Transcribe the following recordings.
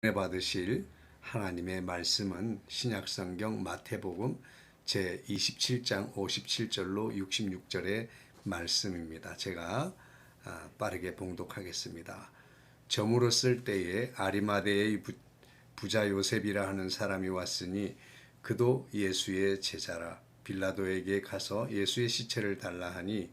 은혜 받으실 하나님의 말씀은 신약성경 마태복음 제27장 57절로 66절의 말씀입니다. 제가 빠르게 봉독하겠습니다. 저물어 쓸 때에 아리마대의 부자 요셉이라 하는 사람이 왔으니 그도 예수의 제자라. 빌라도에게 가서 예수의 시체를 달라 하니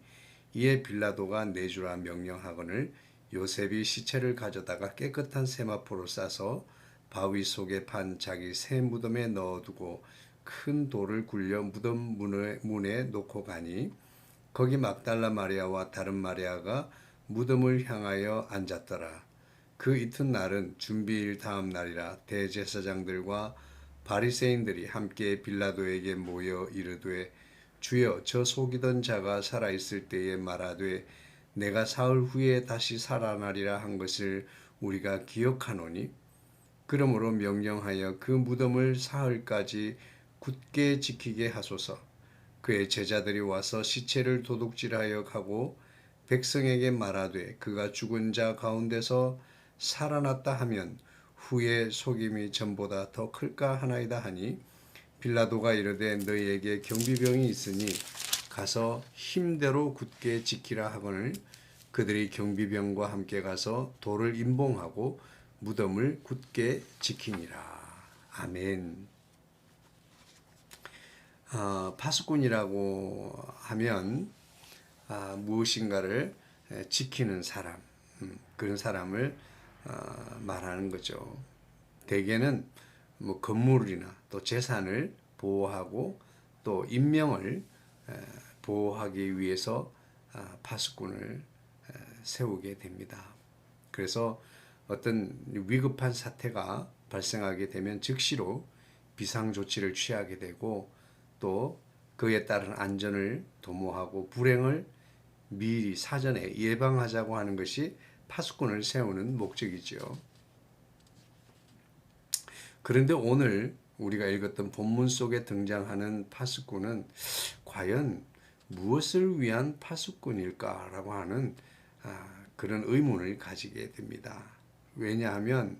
이에 빌라도가 내주라 명령하거늘 요셉이 시체를 가져다가 깨끗한 세마포로 싸서 바위 속에 판 자기 새 무덤에 넣어두고 큰 돌을 굴려 무덤 문에 놓고 가니 거기 막달라 마리아와 다른 마리아가 무덤을 향하여 앉았더라. 그 이튿날은 준비일 다음 날이라. 대제사장들과 바리새인들이 함께 빌라도에게 모여 이르되 주여, 저 속이던 자가 살아있을 때에 말하되 내가 사흘 후에 다시 살아나리라 한 것을 우리가 기억하노니 그러므로 명령하여 그 무덤을 사흘까지 굳게 지키게 하소서. 그의 제자들이 와서 시체를 도둑질하여 가고 백성에게 말하되 그가 죽은 자 가운데서 살아났다 하면 후에 속임이 전보다 더 클까 하나이다 하니 빌라도가 이르되 너희에게 경비병이 있으니 가서 힘대로 굳게 지키라 하거늘 그들이 경비병과 함께 가서 돌을 임봉하고 무덤을 굳게 지키니라. 아멘. 파수꾼이라고 하면 무엇인가를 지키는 사람, 그런 사람을 말하는 거죠. 대개는 뭐 건물이나 또 재산을 보호하고 또 인명을 보호하기 위해서 파수꾼을 세우게 됩니다. 그래서 어떤 위급한 사태가 발생하게 되면 즉시로 비상조치를 취하게 되고 또 그에 따른 안전을 도모하고 불행을 미리 사전에 예방하자고 하는 것이 파수꾼을 세우는 목적이죠. 그런데 오늘 우리가 읽었던 본문 속에 등장하는 파수꾼은 과연 무엇을 위한 파수꾼일까라고 하는 그런 의문을 가지게 됩니다. 왜냐하면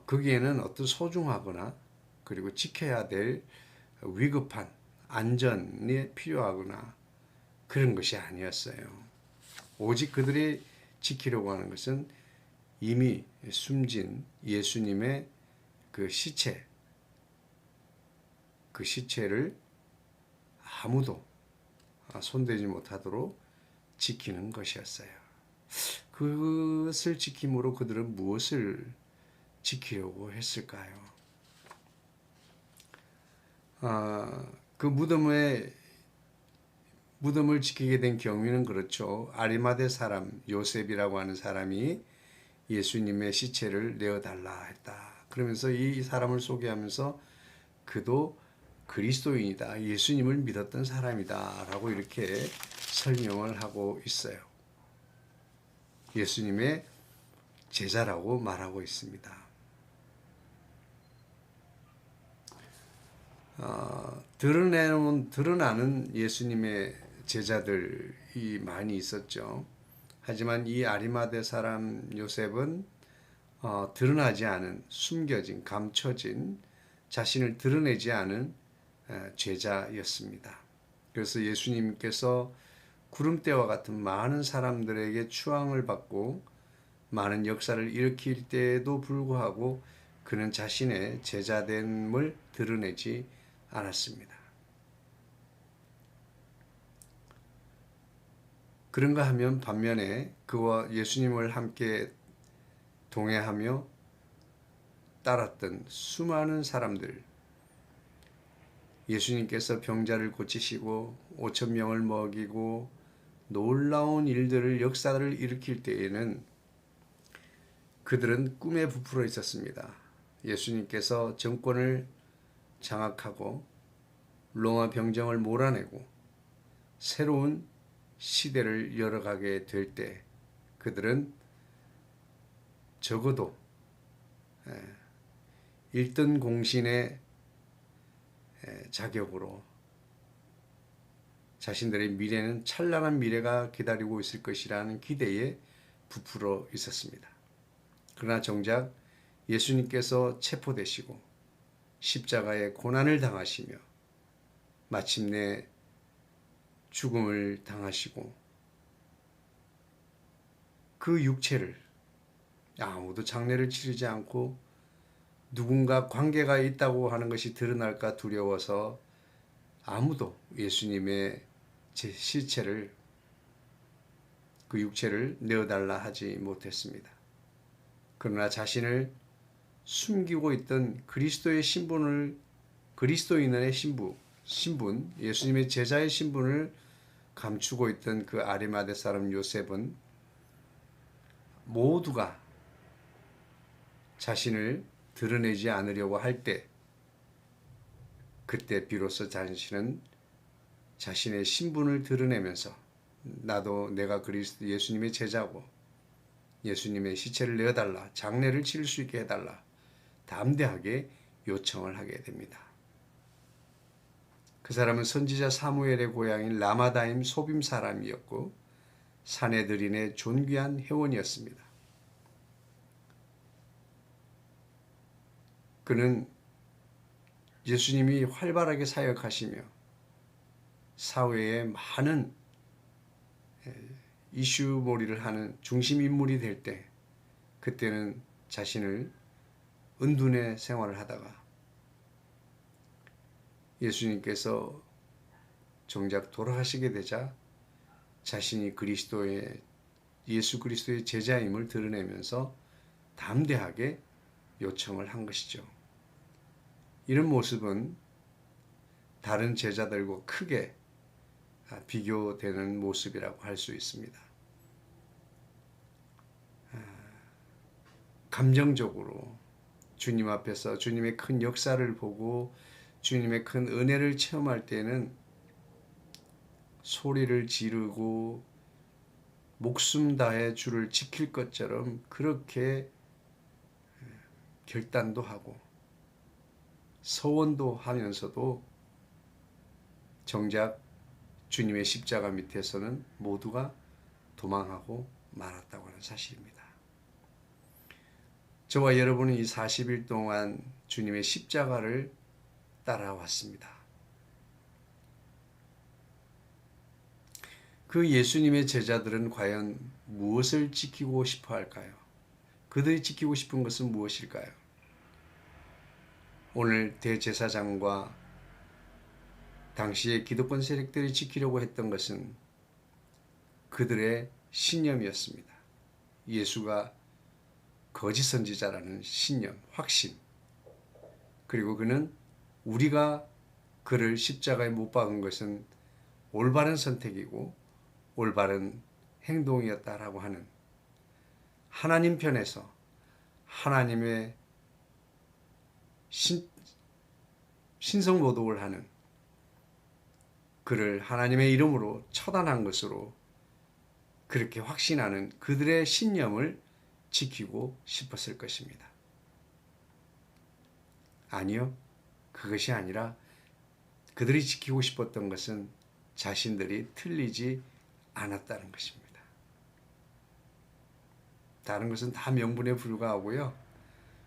거기에는 어떤 소중하거나 그리고 지켜야 될 위급한 안전이 필요하거나 그런 것이 아니었어요. 오직 그들이 지키려고 하는 것은 이미 숨진 예수님의 그 시체를 아무도 손대지 못하도록 지키는 것이었어요. 그것을 지킴으로 그들은 무엇을 지키려고 했을까요? 그 무덤을 지키게 된 경위는 그렇죠. 아리마대 사람 요셉이라고 하는 사람이 예수님의 시체를 내어달라 했다. 그러면서 이 사람을 소개하면서 그도 그리스도인이다. 예수님을 믿었던 사람이다. 라고 이렇게 설명을 하고 있어요. 예수님의 제자라고 말하고 있습니다. 드러나는 예수님의 제자들이 많이 있었죠. 하지만 이 아리마대 사람 요셉은 드러나지 않은, 숨겨진, 감춰진, 자신을 드러내지 않은 제자였습니다. 그래서 예수님께서 구름대와 같은 많은 사람들에게 추앙을 받고 많은 역사를 일으킬 때에도 불구하고 그는 자신의 제자됨을 드러내지 않았습니다. 그런가 하면 반면에 그와 예수님을 함께 동행하며 따랐던 수많은 사람들, 예수님께서 병자를 고치시고 5천 명을 먹이고 놀라운 일들을 역사를 일으킬 때에는 그들은 꿈에 부풀어 있었습니다. 예수님께서 정권을 장악하고 로마 병정을 몰아내고 새로운 시대를 열어가게 될 때 그들은 적어도 1등 공신의 자격으로 자신들의 미래는 찬란한 미래가 기다리고 있을 것이라는 기대에 부풀어 있었습니다. 그러나 정작 예수님께서 체포되시고 십자가의 고난을 당하시며 마침내 죽음을 당하시고 그 육체를 아무도 장례를 치르지 않고 누군가 관계가 있다고 하는 것이 드러날까 두려워서 아무도 예수님의 제 시체를 그 육체를 내어달라 하지 못했습니다. 그러나 자신을 숨기고 있던 그리스도의 신분을 그리스도인의 신분 예수님의 제자의 신분을 감추고 있던 그 아리마대 사람 요셉은 모두가 자신을 드러내지 않으려고 할 때 그때 비로소 자신은 자신의 신분을 드러내면서 나도 내가 그리스도 예수님의 제자고 예수님의 시체를 내어달라 장례를 치를 수 있게 해달라 담대하게 요청을 하게 됩니다. 그 사람은 선지자 사무엘의 고향인 라마다임 소빔 사람이었고 사내들인의 존귀한 회원이었습니다. 그는 예수님이 활발하게 사역하시며 사회에 많은 이슈몰이를 하는 중심 인물이 될 때 그때는 자신을 은둔의 생활을 하다가 예수님께서 정작 돌아가시게 되자 자신이 예수 그리스도의 제자임을 드러내면서 담대하게 요청을 한 것이죠. 이런 모습은 다른 제자들과 크게 비교되는 모습이라고 할 수 있습니다. 감정적으로 주님 앞에서 주님의 큰 역사를 보고 주님의 큰 은혜를 체험할 때는 소리를 지르고 목숨 다해 주를 지킬 것처럼 그렇게 결단도 하고 서원도 하면서도 정작 주님의 십자가 밑에서는 모두가 도망하고 말았다고 하는 사실입니다. 저와 여러분은 이 40일 동안 주님의 십자가를 따라왔습니다. 그 예수님의 제자들은 과연 무엇을 지키고 싶어 할까요? 그들이 지키고 싶은 것은 무엇일까요? 오늘 대제사장과 당시의 기득권 세력들이 지키려고 했던 것은 그들의 신념이었습니다. 예수가 거짓 선지자라는 신념, 확신. 그리고 그는 우리가 그를 십자가에 못 박은 것은 올바른 선택이고 올바른 행동이었다라고 하는 하나님 편에서 하나님의 신성모독을 하는 그를 하나님의 이름으로 처단한 것으로 그렇게 확신하는 그들의 신념을 지키고 싶었을 것입니다. 아니요. 그것이 아니라 그들이 지키고 싶었던 것은 자신들이 틀리지 않았다는 것입니다. 다른 것은 다 명분에 불과하고요.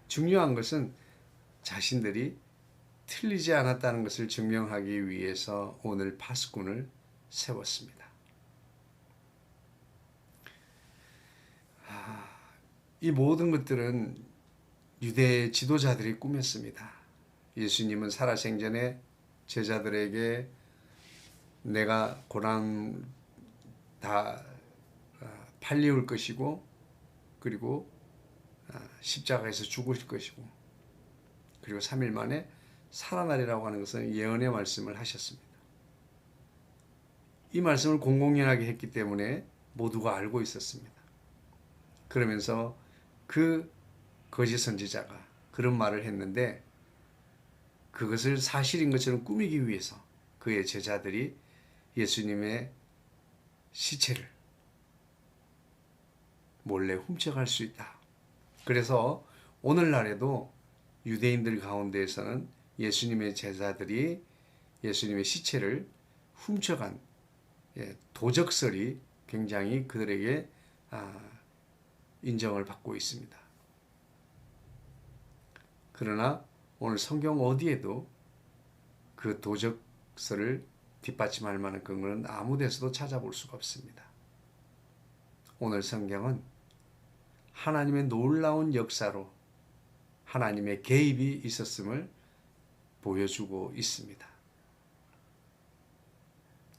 중요한 것은 자신들이 틀리지 않았다는 것을 증명하기 위해서 오늘 파수꾼을 세웠습니다. 이 모든 것들은 유대 지도자들이 꾸몄습니다. 예수님은 살아생전에 제자들에게 내가 고난 다 팔리울 것이고 그리고 십자가에서 죽으실 것이고 그리고 3일 만에 살아나리라고 하는 것은 예언의 말씀을 하셨습니다. 이 말씀을 공공연하게 했기 때문에 모두가 알고 있었습니다. 그러면서 그 거짓 선지자가 그런 말을 했는데 그것을 사실인 것처럼 꾸미기 위해서 그의 제자들이 예수님의 시체를 몰래 훔쳐갈 수 있다. 그래서 오늘날에도 유대인들 가운데에서는 예수님의 제자들이 예수님의 시체를 훔쳐간 도적설이 굉장히 그들에게 인정을 받고 있습니다. 그러나 오늘 성경 어디에도 그 도적설을 뒷받침할 만한 근거는 아무 데서도 찾아볼 수가 없습니다. 오늘 성경은 하나님의 놀라운 역사로 하나님의 개입이 있었음을 보여주고 있습니다.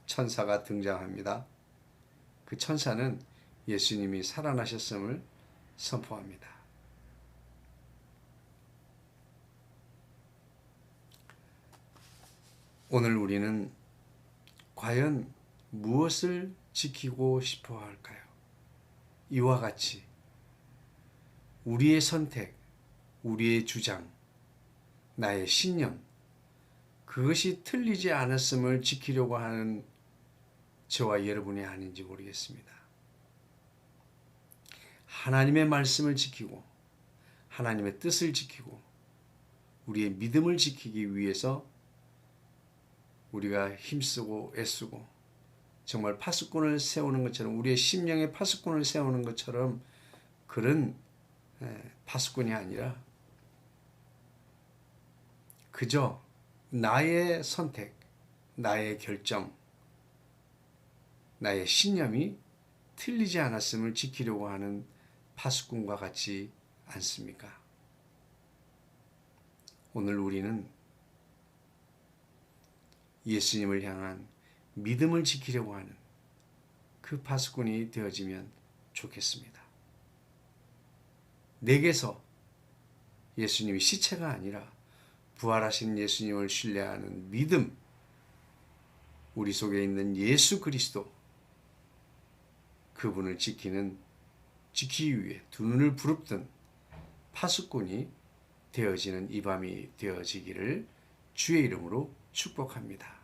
천사가 등장합니다. 그 천사는 예수님이 살아나셨음을 선포합니다. 오늘 우리는 과연 무엇을 지키고 싶어 할까요? 이와 같이 우리의 선택, 우리의 주장, 나의 신념, 그것이 틀리지 않았음을 지키려고 하는 저와 여러분이 아닌지 모르겠습니다. 하나님의 말씀을 지키고 하나님의 뜻을 지키고 우리의 믿음을 지키기 위해서 우리가 힘쓰고 애쓰고 정말 파수꾼을 세우는 것처럼 우리의 심령의 파수꾼을 세우는 것처럼 그런 파수꾼이 아니라 그저 나의 선택, 나의 결정, 나의 신념이 틀리지 않았음을 지키려고 하는 파수꾼과 같지 않습니까? 오늘 우리는 예수님을 향한 믿음을 지키려고 하는 그 파수꾼이 되어지면 좋겠습니다. 내게서 예수님이 시체가 아니라 부활하신 예수님을 신뢰하는 믿음, 우리 속에 있는 예수 그리스도, 그분을 지키기 위해 두 눈을 부릅뜬 파수꾼이 되어지는 이 밤이 되어지기를 주의 이름으로 축복합니다.